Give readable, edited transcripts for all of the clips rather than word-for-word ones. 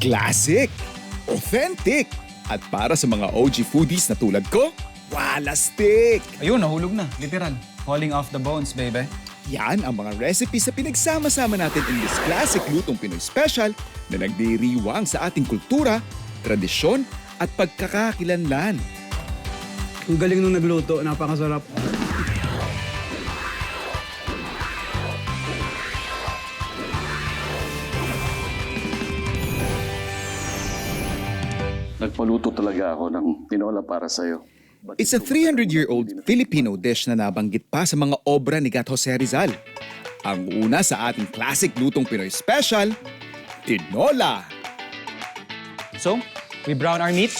Classic, authentic, at para sa mga OG foodies na tulad ko, walastik! Ayun, nahulog na. Literal. Falling off the bones, baby. Yan ang mga recipes na pinagsama-sama natin in this classic lutong Pinoy special na nagdiriwang sa ating kultura, tradisyon at pagkakakilanlan. Ang galing nung nagluto, napakasarap. Nagpaluto talaga ako ng tinola para sa'yo. It's a 300-year-old Filipino dish na nabanggit pa sa mga obra ni Gat Jose Rizal. Ang una sa ating classic lutong Pinoy special, tinola. So, we brown our meat.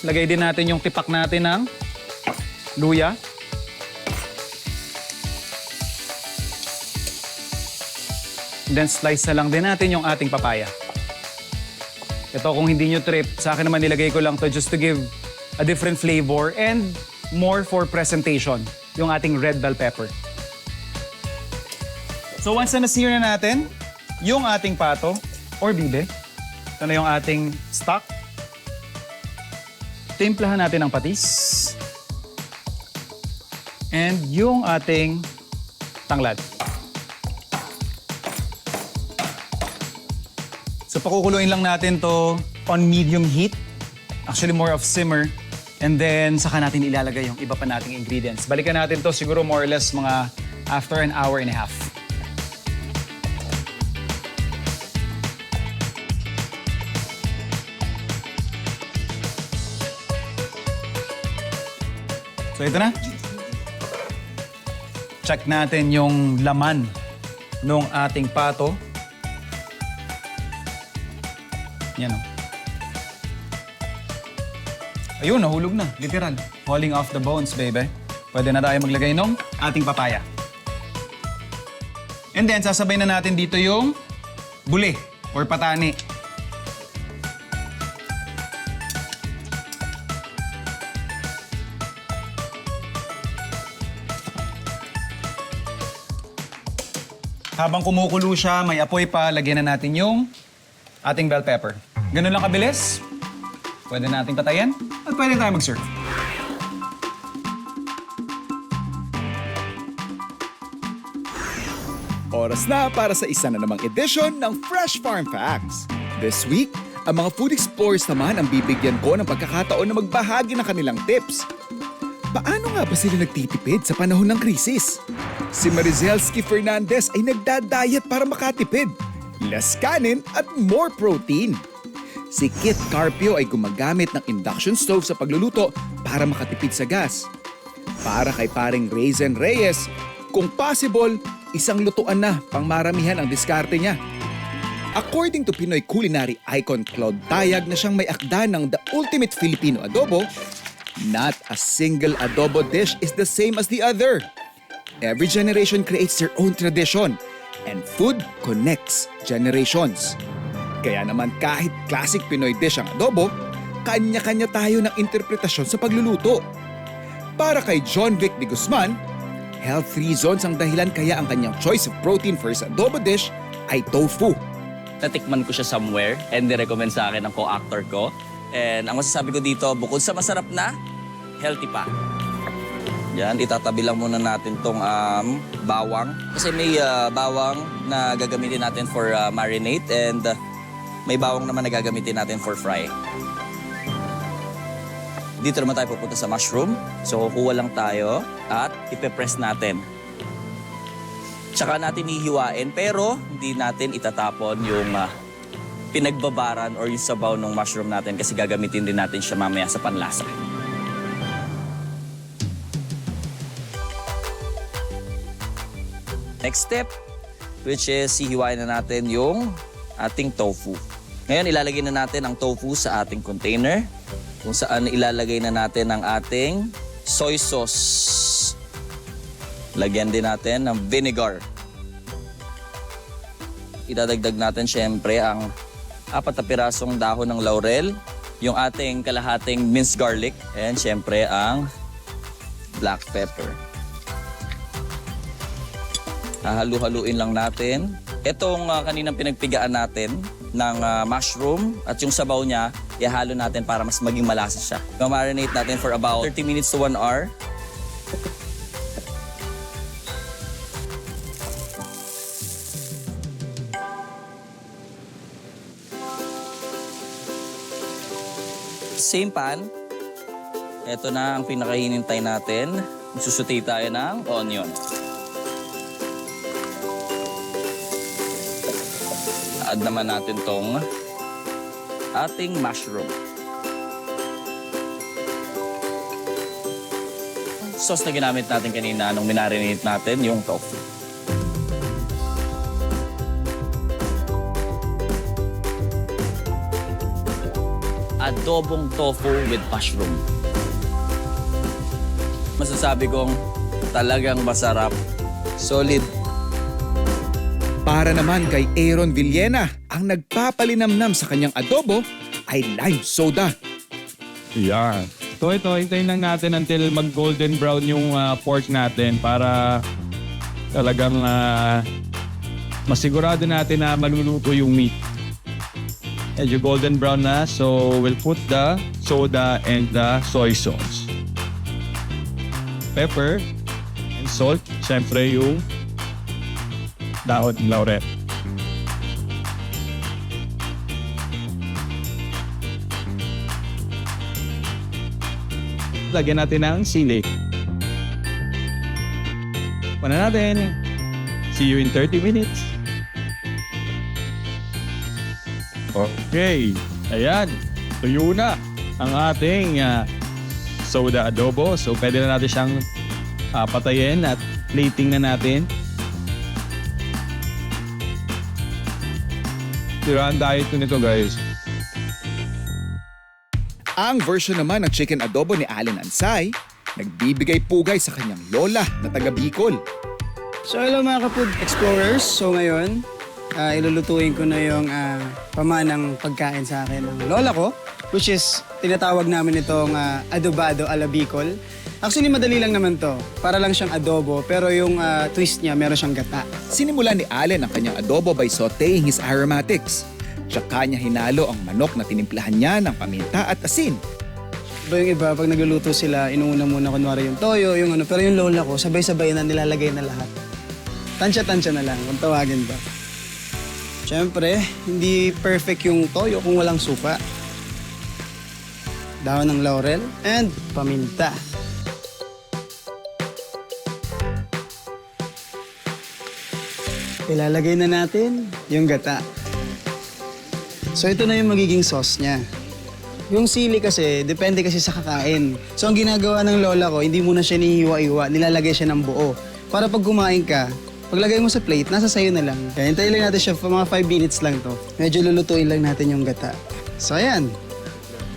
Lagay din natin yung tipak natin ng luya. Then slice na lang din natin yung ating papaya. Ito kung hindi nyo trip, sa akin naman nilagay ko lang to just to give a different flavor and more for presentation, yung ating red bell pepper. So once na na-sear na natin yung ating pato or bibe, ito na yung ating stock. Timplahan natin ng patis. And yung ating tanglad. So pakukuluin lang natin to on medium heat. Actually more of simmer. And then saka natin ilalagay yung iba pa nating ingredients. Balikan natin to siguro more or less mga after an hour and a half. So ito na. Check natin yung laman ng ating pato. Yan o. Ayun, nahulog na. Literal. Falling off the bones, baby. Pwede na tayo maglagay ng ating papaya. And then, sasabay na natin dito yung buli or patani. Habang kumukulo siya, may apoy pa, lagyan na natin yung ating bell pepper. Ganun lang kabilis. Pwede nating patayin at pwede tayo mag-serve. Oras na para sa isa na namang edition ng Fresh Farm Facts. This week, ang mga food explorers naman ang bibigyan ko ng pagkakataon na magbahagi ng kanilang tips. Paano nga ba sila nagtitipid sa panahon ng krisis? Si Marizelski Fernandez ay nagdadayat para makatipid. Less kanin at more protein. Si Kit Carpio ay gumagamit ng induction stove sa pagluluto para makatipid sa gas. Para kay paring Raisin Reyes, kung possible, isang lutuan na pang maramihan ang diskarte niya. According to Pinoy culinary icon Claude Tayag na siyang may akda ng The Ultimate Filipino Adobo, not a single adobo dish is the same as the other. Every generation creates their own tradition, and food connects generations. Kaya naman kahit classic Pinoy dish ang adobo, kanya-kanya tayo ng interpretasyon sa pagluluto. Para kay John Vic de Guzman, health reasons ang dahilan kaya ang kanyang choice of protein for his adobo dish ay tofu. Natikman ko siya somewhere and nirecommend sa akin ng co-actor ko. And ang masasabi ko dito, bukod sa masarap na, healthy pa. Yan, itatabi lang muna natin tong bawang. Kasi may bawang na gagamitin natin for marinate and may bawang naman na gagamitin natin for fry. Dito naman tayo pupunta sa mushroom. So kukuha lang tayo at ipe-press natin. Tsaka natin hihiwain pero hindi natin itatapon yung pinagbabaran or yung sabaw ng mushroom natin kasi gagamitin din natin siya mamaya sa panlasa. Next step, which is hihiwain na natin yung ating tofu. Ngayon, ilalagay na natin ang tofu sa ating container kung saan ilalagay na natin ang ating soy sauce. Lagyan din natin ng vinegar. Idadagdag natin syempre ang 4 na pirasong dahon ng laurel, yung ating kalahating minced garlic, and syempre ang black pepper. Hahalu-haluin lang natin. Itong kaninang pinagpigaan natin ng mushroom at yung sabaw niya, ihalo natin para mas maging malasa siya. Marinate natin for about 30 minutes to 1 hour. Same pan. Ito na ang pinakahinintay natin. Susuti tayo ng onion. Add naman natin tong ating mushroom. Sauce na ginamit natin kanina nung minarinate natin yung tofu. Adobong tofu with mushroom. Masasabi kong talagang masarap. Solid. Para naman kay Aaron Villena, ang nagpapalinamnam sa kanyang adobo ay lime soda. Yan. Ito, hintayin lang natin until mag-golden brown yung pork natin para talagang masigurado natin na maluluto yung meat. Medyo golden brown na, so we'll put the soda and the soy sauce. Pepper and salt. Siyempre yung dahon ng laurel. Lagyan natin ng sili. Pana natin. See you in 30 minutes. Okay. Ayan. Tuyo na ang ating soda adobo. So pwede na natin siyang patayin at plating na natin. Tiraan diet ko nito, guys. Ang version naman ng chicken adobo ni Allen Ansay, nagbibigay pugay sa kanyang lola na taga Bicol. So hello mga ka-food explorers. So ngayon, ilulutuin ko na yung pamanang pagkain sa akin ng lola ko, which is tinatawag namin itong adobado ala Bicol. Actually, madali lang naman to. Para lang siyang adobo, pero yung twist niya, meron siyang gata. Sinimula ni Allen ang kanyang adobo by sautéing his aromatics. Tsaka niya hinalo ang manok na tinimplahan niya ng paminta at asin. Iba yung iba, pag nagluluto sila, inuuna muna kunwari yung toyo, yung ano. Pero yung lola ko, sabay-sabay na nilalagay na lahat. Tansya-tansya na lang, kung tawagin ba. Siyempre, hindi perfect yung toyo kung walang suka. Dahon ng laurel and paminta. Ilalagay na natin yung gata. So ito na yung magiging sauce niya. Yung sili kasi, depende kasi sa kakain. So ang ginagawa ng lola ko, hindi muna siya nihiwa-iwa, nilalagay siya ng buo. Para pag kumain ka, paglagay mo sa plate, nasa sayo na lang. Kaya hintayin lang natin siya for mga 5 minutes lang to. Medyo lulutuin lang natin yung gata. So ayan,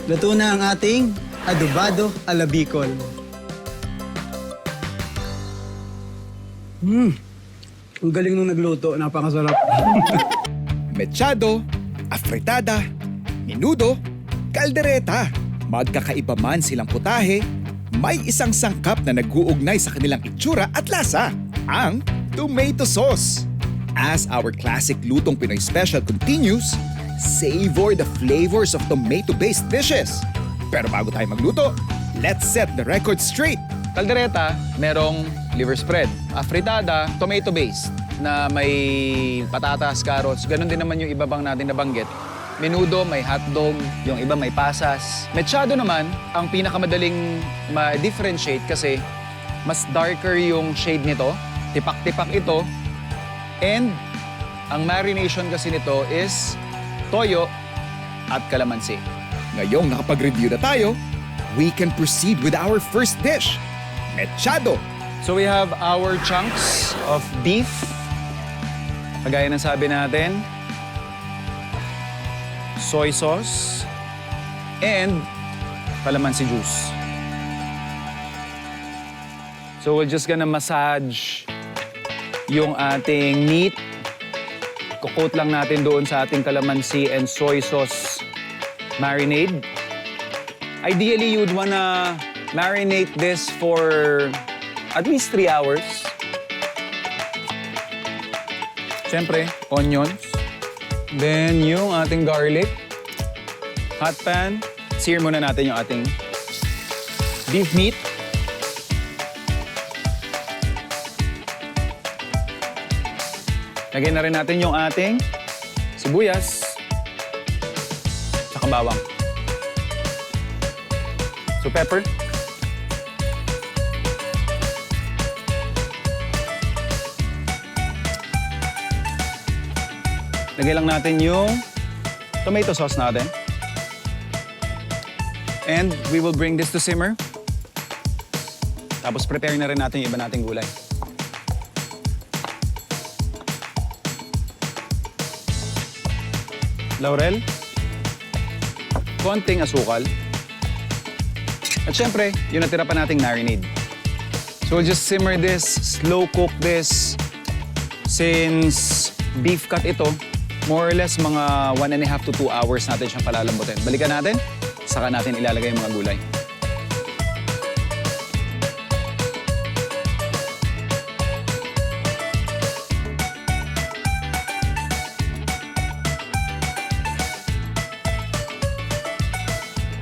luto na ang ating adobado ala Bicol. Ang galing nung nagluto, napakasarap. Mechado, afritada, menudo, kaldereta. Magkakaiba man silang putahe, may isang sangkap na nag-uugnay sa kanilang itsura at lasa, ang tomato sauce. As our classic Lutong Pinoy Special continues, savor the flavors of tomato-based dishes. Pero bago tayo magluto, let's set the record straight. Kaldereta, merong liver spread. Afritada, tomato-based na may patatas, carrots. Ganon din naman yung iba bang natin nabanggit. Menudo, may hotdog, yung iba may pasas. Mechado naman, ang pinakamadaling ma-differentiate kasi mas darker yung shade nito. Tipak-tipak ito. And ang marination kasi nito is toyo at kalamansi. Ngayong nakapag-review na tayo, we can proceed with our first dish, mechado. So we have our chunks of beef. Kagaya ng sabi natin, soy sauce, and calamansi juice. So we're just gonna massage yung ating meat. Kukot lang natin doon sa ating calamansi and soy sauce marinade. Ideally, you'd wanna marinate this for at least 3 hours. Siyempre, onions. Then yung ating garlic. Hot pan. Sear muna natin yung ating beef meat. Lagyan na rin natin yung ating sibuyas. Tsaka bawang. So pepper. Lagay lang natin yung tomato sauce natin. And we will bring this to simmer. Tapos prepare na rin natin yung iba nating gulay. Laurel. Konting asukal. At syempre, yung natira pa nating marinade. So we'll just simmer this, slow cook this. Since beef cut ito, more or less mga 1.5 to 2 hours natin siyang palalambutin. Balikan natin, saka natin ilalagay yung mga gulay.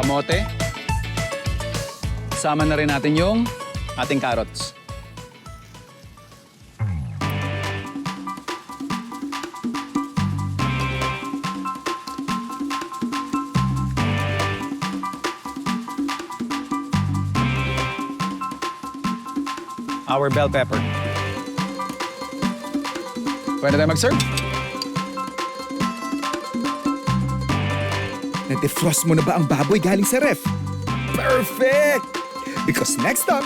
Kamote. Sama na rin natin yung ating carrots. Our bell pepper. Pwede tayo mag-serve? Na-defrost mo na ba ang baboy galing sa ref? Perfect! Because next up,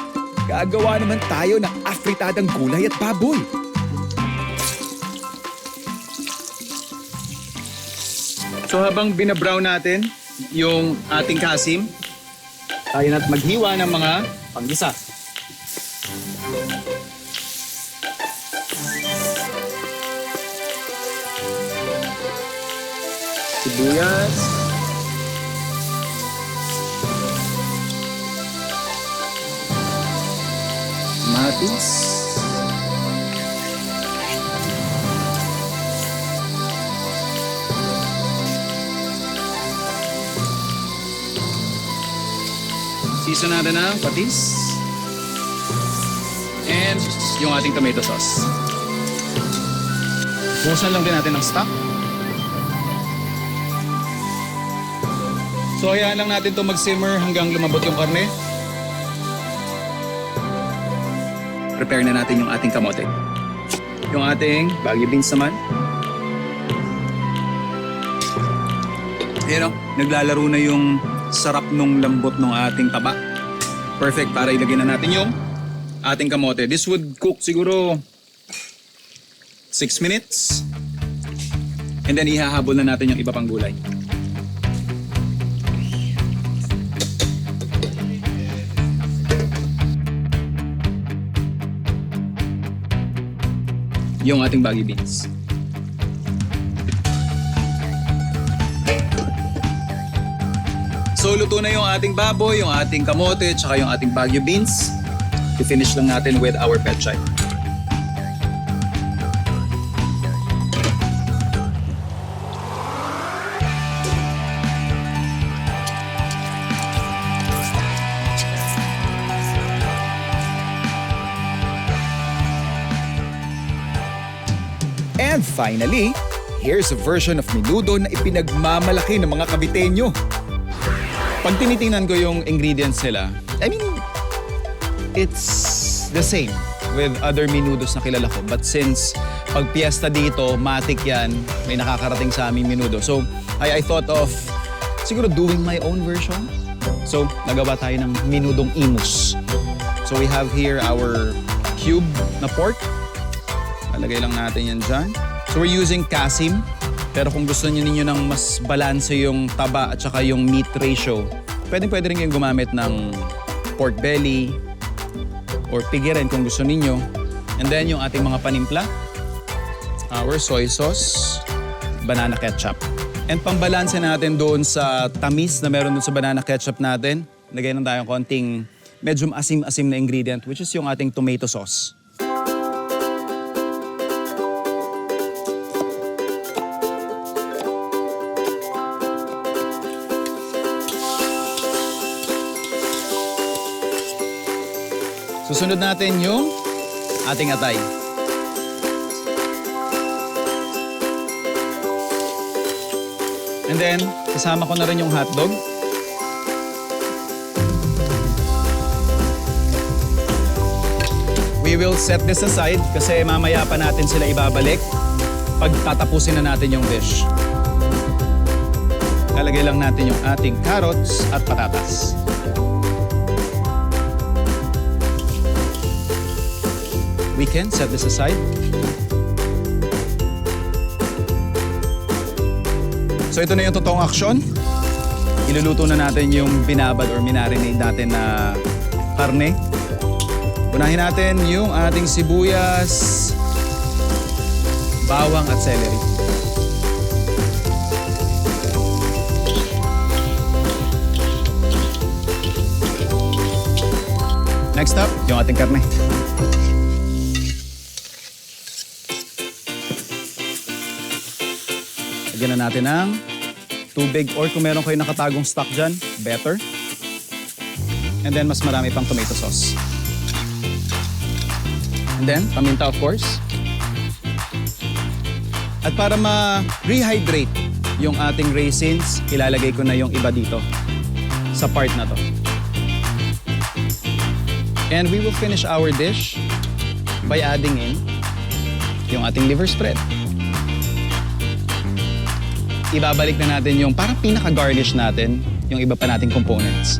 gagawa naman tayo ng afritadang gulay at baboy. So habang binabrown natin yung ating kasim, tayo na't maghiwa ng mga panggisa. Sibuyas. Kamatis. Season natin ng patis. And yung ating tomato sauce. Buhusan lang din natin ng stock. So hayaan lang natin ito mag-simmer hanggang lumambot yung karne. Prepare na natin yung ating kamote. Yung ating bagyo beans naman. Ayan o, naglalaro na yung sarap nung lambot ng ating taba. Perfect para ilagay na natin yung ating kamote. This would cook siguro 6 minutes. And then ihahabol na natin yung iba pang gulay. Yung ating baggy beans. So luto na yung ating baboy, yung ating kamote, tsaka yung ating bagyo beans. I-finish lang natin with our pechay. And finally, here's a version of menudo na ipinagmamalaki ng mga Caviteño. Pag tinitingnan ko yung ingredients nila, I mean, it's the same with other menudos na kilala ko. But since pag piyesta dito, matik yan, may nakakarating sa aming menudo. So, I thought of siguro doing my own version. So, nagawa tayo ng menudong imus. So, we have here our cube na pork. Lalagay lang natin yan dyan. So, we're using kasim. Pero kung gusto niyo ng mas balanse yung taba at saka yung meat ratio, pwede rin kayong gumamit ng pork belly or pigirin kung gusto ninyo. And then yung ating mga panimpla, our soy sauce, banana ketchup. And pambalanse natin doon sa tamis na meron doon sa banana ketchup natin, lagay lang tayong konting medyo asim-asim na ingredient, which is yung ating tomato sauce. Susunod natin yung ating atay. And then, kasama ko na rin yung hotdog. We will set this aside kasi mamaya pa natin sila ibabalik pag tatapusin na natin yung dish. Lalagay lang natin yung ating carrots at patatas. We can set this aside. So ito na yung totoong aksyon. Iluluto na natin yung binabad or minarinate natin na karne. Unahin natin yung ating sibuyas, bawang at celery. Next up, yung ating karne. Lagyan na natin ng tubig or kung meron kayo nakatagong stock dyan, better. And then mas marami pang tomato sauce. And then, paminta of course. At para ma-rehydrate yung ating raisins, ilalagay ko na yung iba dito sa part na to. And we will finish our dish by adding in yung ating liver spread. Ibabalik na natin yung parang pinaka-garnish natin, yung iba pa nating components.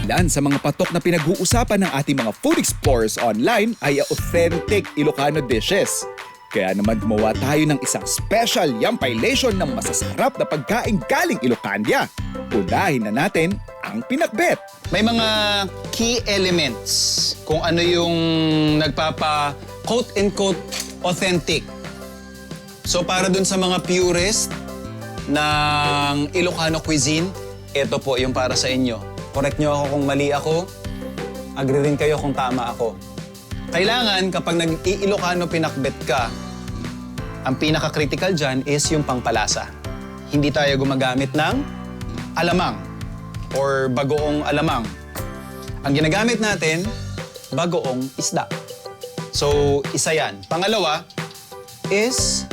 Ilan sa mga patok na pinag-uusapan ng ating mga food explorers online ay authentic Ilocano dishes. Kaya naman gumawa tayo ng isang special yampaylation ng masasarap na pagkain galing Ilocandia. Unahin na natin ang pinakbet. May mga key elements kung ano yung nagpapa quote-unquote authentic. So para dun sa mga purist ng Ilocano cuisine, ito po yung para sa inyo. Correct nyo ako kung mali ako, agree rin kayo kung tama ako. Kailangan kapag nag-i-Ilocano pinakbet ka, ang pinaka-critical dyan is yung pangpalasa. Hindi tayo gumagamit ng alamang or bagoong alamang. Ang ginagamit natin, bagoong isda. So, isa yan. Pangalawa is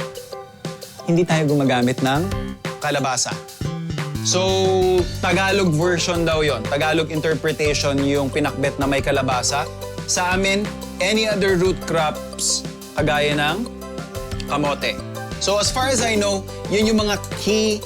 hindi tayo gumagamit ng kalabasa. So, Tagalog version daw yon, Tagalog interpretation yung pinakbet na may kalabasa. Sa amin, any other root crops kagaya ng kamote. So as far as I know, yun yung mga key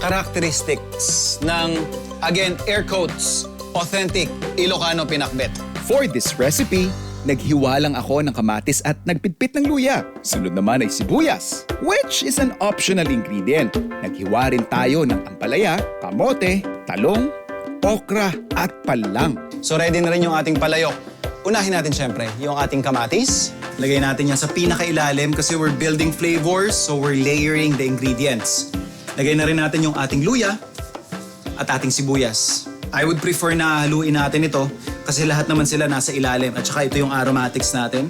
characteristics ng, again, air quotes, authentic Ilocano pinakbet. For this recipe, naghiwa lang ako ng kamatis at nagpitpit ng luya. Sunod naman ay sibuyas, which is an optional ingredient. Naghiwa rin tayo ng ampalaya, kamote, talong, okra at palang. So ready na rin yung ating palayok. Unahin natin syempre yung ating kamatis. Lagay natin yan sa pinakailalim kasi we're building flavors, so we're layering the ingredients. Lagay na rin natin yung ating luya at ating sibuyas. I would prefer na haluin natin ito kasi lahat naman sila nasa ilalim at saka ito yung aromatics natin.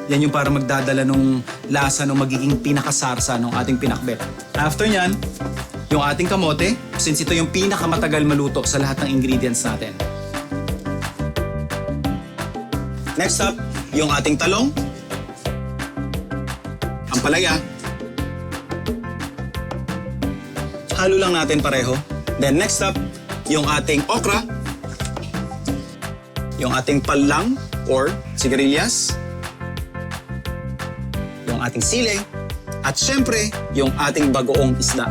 Yan yung para magdadala nung lasa nung magiging pinakasarsa ng ating pinakbet. After nyan, yung ating kamote, since ito yung pinakamatagal maluto sa lahat ng ingredients natin. Next up, yung ating talong, ampalaya. Halo lang natin pareho. Then next up, yung ating okra, yung ating palang or sigarilyas, yung ating sili, at syempre, yung ating bagoong isda.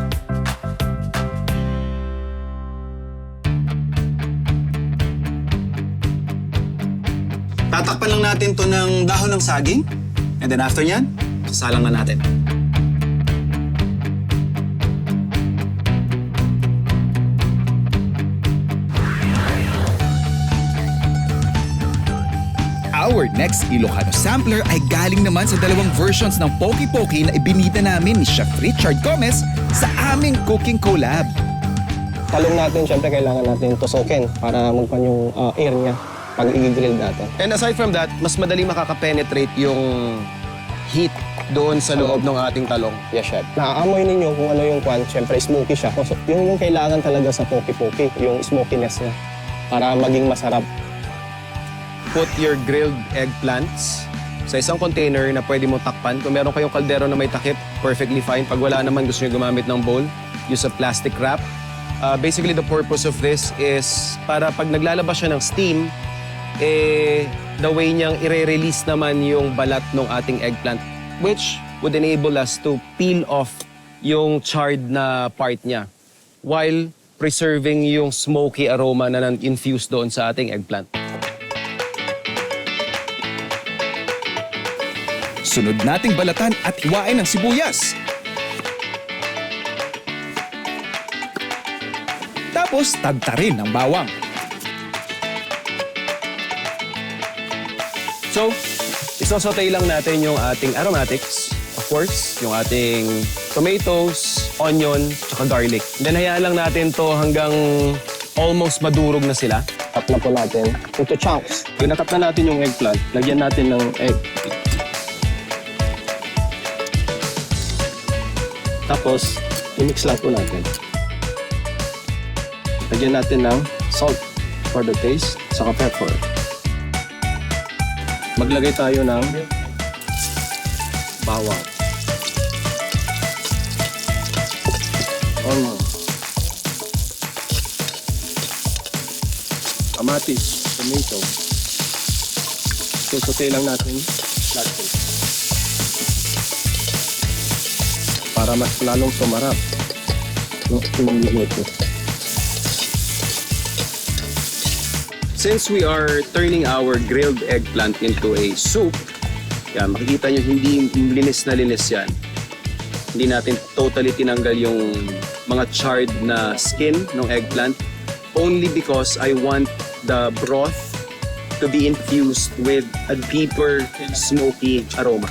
Tatakpan lang natin to ng dahon ng saging, and then after nyan, sasalang na natin. Our next Ilocano sampler ay galing naman sa dalawang versions ng Poki Poki na ibinida namin ni Chef Richard Gomez sa aming cooking collab. Talong natin, syempre kailangan natin tusukin para magpan yung air niya. pag i-grill natin. And aside from that, mas madali makaka-penetrate yung heat doon sa loob ng ating talong. Yes, chef. Naaamoy ninyo kung ano yung kwan. Siyempre, smoky siya. So, yung kailangan talaga sa poke-poke, yung smokiness niya para maging masarap. Put your grilled eggplants sa isang container na pwede mo takpan. Kung meron kayong kaldero na may takip, perfectly fine. Pag wala naman, gusto nyo gumamit ng bowl, use a plastic wrap. Basically, the purpose of this is para pag naglalabas siya ng steam, the way niyang i-release naman yung balat ng ating eggplant, which would enable us to peel off yung charred na part niya while preserving yung smoky aroma na infused doon sa ating eggplant. Sunod nating balatan at hiwain ng sibuyas. Tapos tagtarin ng bawang. So, isosaute lang natin yung ating aromatics. Of course, yung ating tomatoes, onion, tsaka garlic. Then hayaan lang natin to hanggang almost madurog na sila. Cut na po natin into chunks. Pag nakat na natin yung eggplant, lagyan natin ng egg. Tapos, i-mix lang po natin. Lagyan natin ng salt for the taste, saka pepper. Maglagay tayo ng bawang. Onion. Kamatis, tomato. Susote lang natin lahat. Para mas lalong sumarap yung minuto. Since we are turning our grilled eggplant into a soup, yan, makikita nyo hindi linis na linis yan. Hindi natin totally tinanggal yung mga charred na skin ng eggplant only because I want the broth to be infused with a deeper smoky aroma.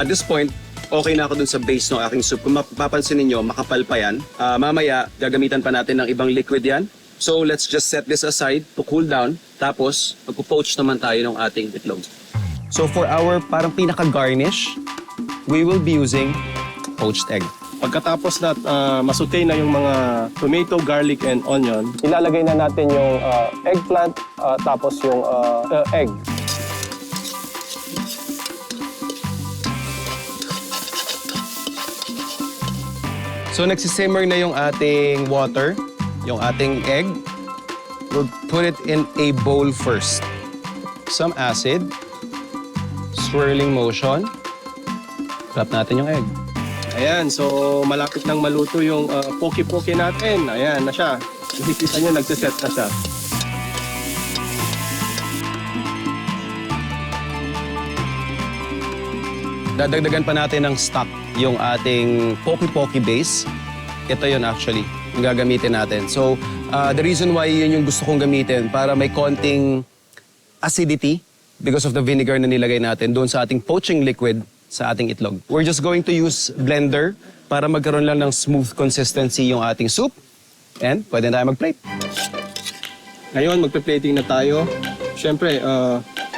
At this point, okay na ako dun sa base ng aking soup. Kung mapapansin ninyo, makapal pa yan. Mamaya, gagamitan pa natin ng ibang liquid yan. So, let's just set this aside to cool down. Tapos, magpo-poach naman tayo ng ating itlog. So, for our parang pinaka-garnish, we will be using poached egg. Pagkatapos na masute na yung mga tomato, garlic, and onion, ilalagay na natin yung eggplant, tapos yung egg. So, nagsisimmer na yung ating water, yung ating egg. We'll put it in a bowl first. Some acid, swirling motion. Wrap natin yung egg. Ayan, so malapit nang maluto yung poke-poke natin. Ayan na siya. Nakikita nyo, nagsiset na siya. Dadagdagan pa natin ng stock yung ating poke-poke base. Ito yun actually, yung gagamitin natin. So, the reason why yun yung gusto kong gamitin para may konting acidity because of the vinegar na nilagay natin doon sa ating poaching liquid sa ating itlog. We're just going to use blender para magkaroon lang ng smooth consistency yung ating soup. And pwede na tayo mag-plate. Ngayon, magpe-plating na tayo. Siyempre,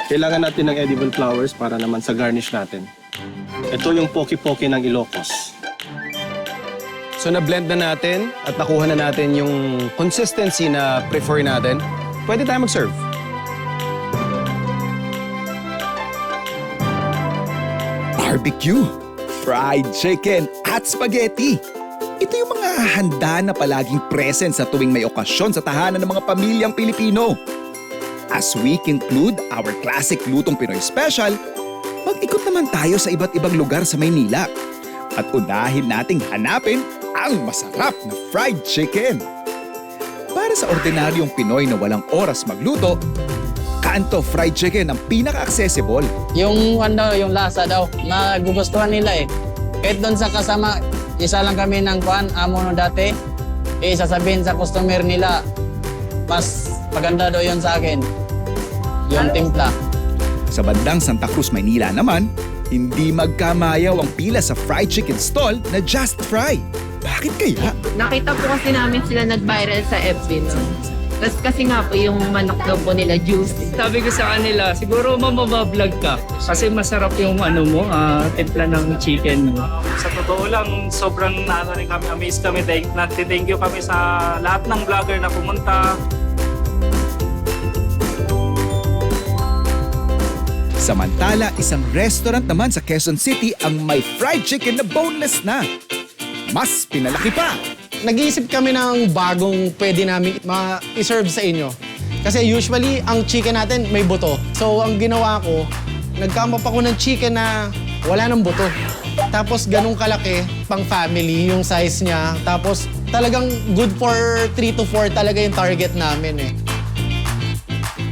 kailangan natin ng edible flowers para naman sa garnish natin. Ito yung poke-poke ng Ilocos. So na-blend na natin at nakuha na natin yung consistency na prefer natin. Pwede tayo mag-serve. Barbecue, fried chicken at spaghetti. Ito yung mga handa na palaging present sa tuwing may okasyon sa tahanan ng mga pamilyang Pilipino. As we conclude our classic Lutong Pinoy Special, mag-ikot naman tayo sa iba't ibang lugar sa Maynila. At unahin nating hanapin ang masarap na fried chicken. Para sa ordinaryong Pinoy na walang oras magluto, Kanto Fried Chicken ang pinaka-accessible. Yung yung lasa daw, nagugustuhan nila eh. Kahit doon sa kasama, isa lang kami ng amo no dati, sasabihin sa customer nila, mas maganda daw yun sa akin. Yung timpla. Sa bandang Santa Cruz, Maynila naman, hindi magkamayaw ang pila sa fried chicken stall na Just Fry. Bakit kaya? Nakita po kasi namin sila nag-viral sa FB. No? Kasi nga po yung manok daw po nila juicy. Sabi ko sa kanila, siguro mamabablog ka kasi masarap yung timpla ng chicken mo. Sa totoo lang, sobrang rin kami, amazed kami. Thank you kami sa lahat ng vlogger na pumunta. Samantala, isang restaurant naman sa Quezon City ang may fried chicken na boneless na. Mas pinalaki pa. Nag-iisip kami ng bagong pwede namin ma-serve sa inyo. Kasi usually, ang chicken natin may buto. So, ang ginawa ko, nagkamap ako ng chicken na wala ng buto. Tapos, ganun kalaki, pang family yung size niya. Tapos, talagang good for 3 to 4 talaga yung target namin eh.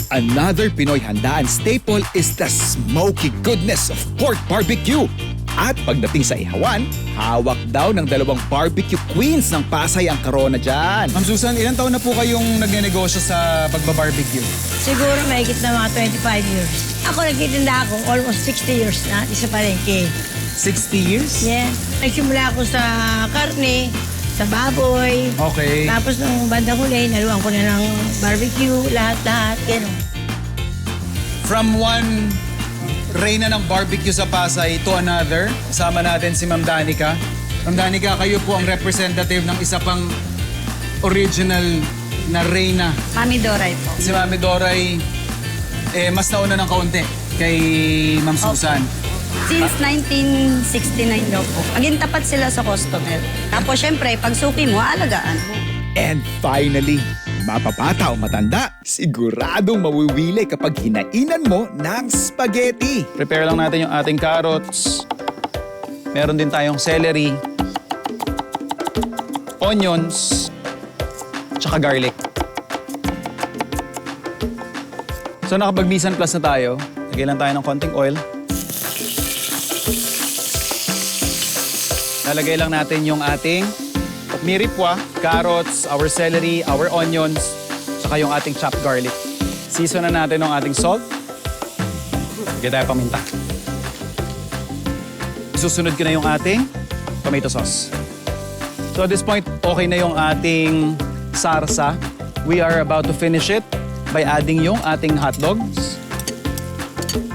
Another Pinoy handaan staple is the smoky goodness of pork barbecue. At pagdating sa ihawan, hawak daw ng 2 barbecue queens ng Pasay ang corona dyan. Ma'am Susan, ilang taon na po kayong nagnenegosyo sa pagbabarbecue? Siguro mahigit na mga 25 years. Ako nagtitinda ako, almost 60 years na, isa pa rin 60 years? Yes. Nagsimula ako sa karne, sa baboy. Okay. Tapos nung bandang huli, naluan ko na ng barbecue, lahat-lahat, gano'n. From one reyna ng barbecue sa Pasay to another, kasama natin si Ma'am Danica. Ma'am Danica, kayo po ang representative ng isa pang original na reyna. Mami Doray po. Si Mami Doray, mas nauna ng kaunti kay Ma'am Susan. Since 1969 daw po. Maging tapat sila sa customer. Tapos syempre, pag suki mo, alagaan mo. And finally, mapapata o matanda, siguradong mawiwili kapag hinainan mo ng spaghetti. Prepare lang natin yung ating carrots. Meron din tayong celery, onions, tsaka garlic. So nakapag-mise en place na tayo. Lagay lang tayo ng konting oil. Lalagay lang natin yung ating miripwa, carrots, our celery, our onions, saka yung ating chopped garlic. Season na natin ng ating salt. Lagay tayo paminta. Susunod ko na yung ating tomato sauce. So at this point, okay na yung ating sarsa. We are about to finish it by adding yung ating hot dogs.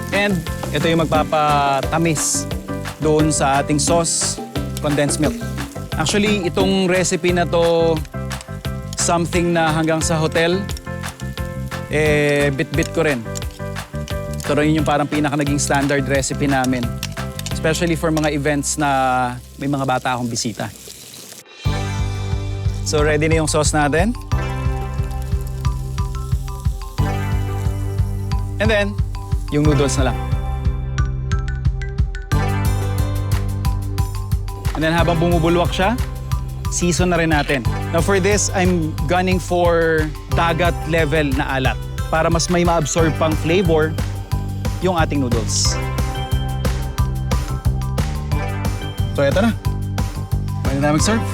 And ito yung magpapatamis doon sa ating sauce, condensed milk. Actually, itong recipe na to, something na hanggang sa hotel, bit-bit ko rin. Ito rin yung parang pinaka naging standard recipe namin. Especially for mga events na may mga bata akong bisita. So, ready na yung sauce natin. And then, yung noodles na lang. And then habang bumubulwak siya, season na rin natin. Now for this, I'm gunning for dagat level na alat para mas may ma-absorb pang flavor yung ating noodles. So eto na. Pwede na mag-serve.